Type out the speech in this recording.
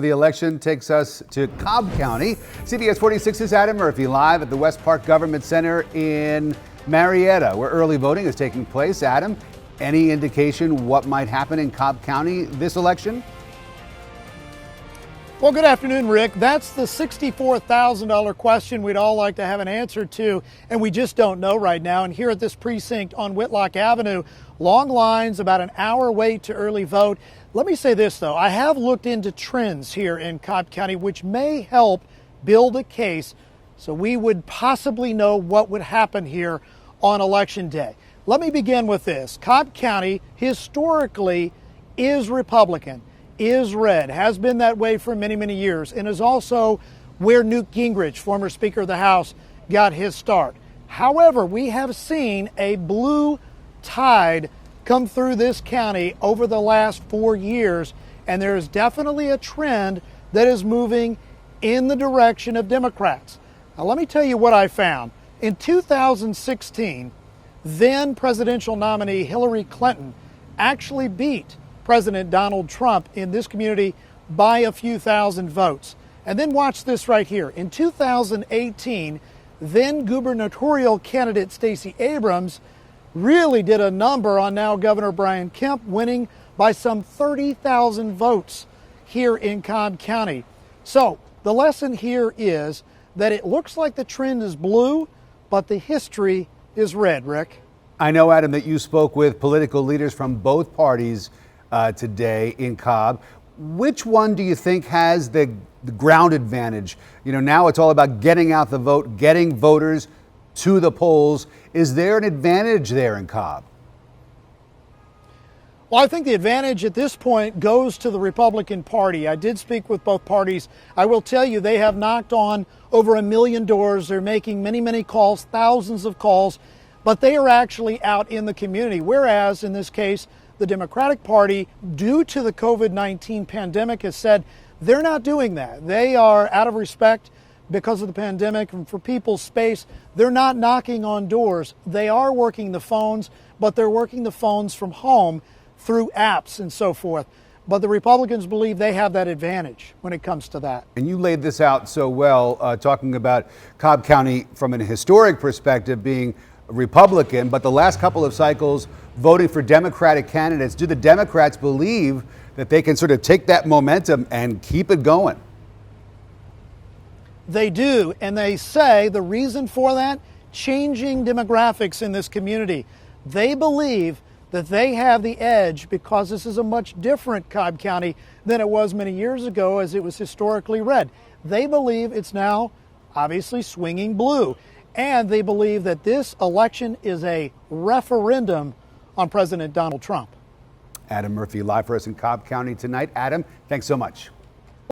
The election takes us to Cobb County. CBS 46's Adam Murphy live at the West Park Government Center in Marietta, where early voting is taking place. Adam, any indication what might happen in Cobb County this election? Well, good afternoon, Rick. That's the $64,000 question we'd all like to have an answer to, and we just don't know right now. And here at this precinct on Whitlock Avenue, long lines, about an hour wait to early vote. Let me say this, though. I have looked into trends here in Cobb County, which may help build a case so we would possibly know what would happen here on Election Day. Let me begin with this. Cobb County historically is Republican, is red, has been that way for many, many years, and is also where Newt Gingrich, former Speaker of the House, got his start. However, we have seen a blue tide come through this county over the last 4 years, and there is definitely a trend that is moving in the direction of Democrats. Now, let me tell you what I found. In 2016, then presidential nominee Hillary Clinton actually beat President Donald Trump in this community by a few thousand votes. And then watch this right here. In 2018, then gubernatorial candidate Stacey Abrams really did a number on now Governor Brian Kemp, winning by some 30,000 votes here in Cobb County. So the lesson here is that it looks like the trend is blue, but the history is red, Rick. I know, Adam, that you spoke with political leaders from both parties today in Cobb. Which one do you think has the ground advantage? You know, now it's all about getting out the vote, getting voters to the polls. Is there an advantage there in Cobb? Well, I think the advantage at this point goes to the Republican Party. I did speak with both parties. I will tell you, they have knocked on over 1 million doors. They're making many, many calls, thousands of calls, but they are actually out in the community. Whereas in this case, the Democratic Party, due to the COVID-19 pandemic, has said they're not doing that. They are, out of respect because of the pandemic and for people's space, they're not knocking on doors. They are working the phones, but they're working the phones from home through apps and so forth. But the Republicans believe they have that advantage when it comes to that. And you laid this out so well, talking about Cobb County from an historic perspective being Republican, but the last couple of cycles voting for Democratic candidates. Do the Democrats believe that they can sort of take that momentum and keep it going? They do, and they say the reason for that, changing demographics in this community. They believe that they have the edge because this is a much different Cobb County than it was many years ago, as it was historically red. They believe it's now obviously swinging blue, and they believe that this election is a referendum on President Donald Trump. Adam Murphy live for us in Cobb County tonight. Adam, thanks so much.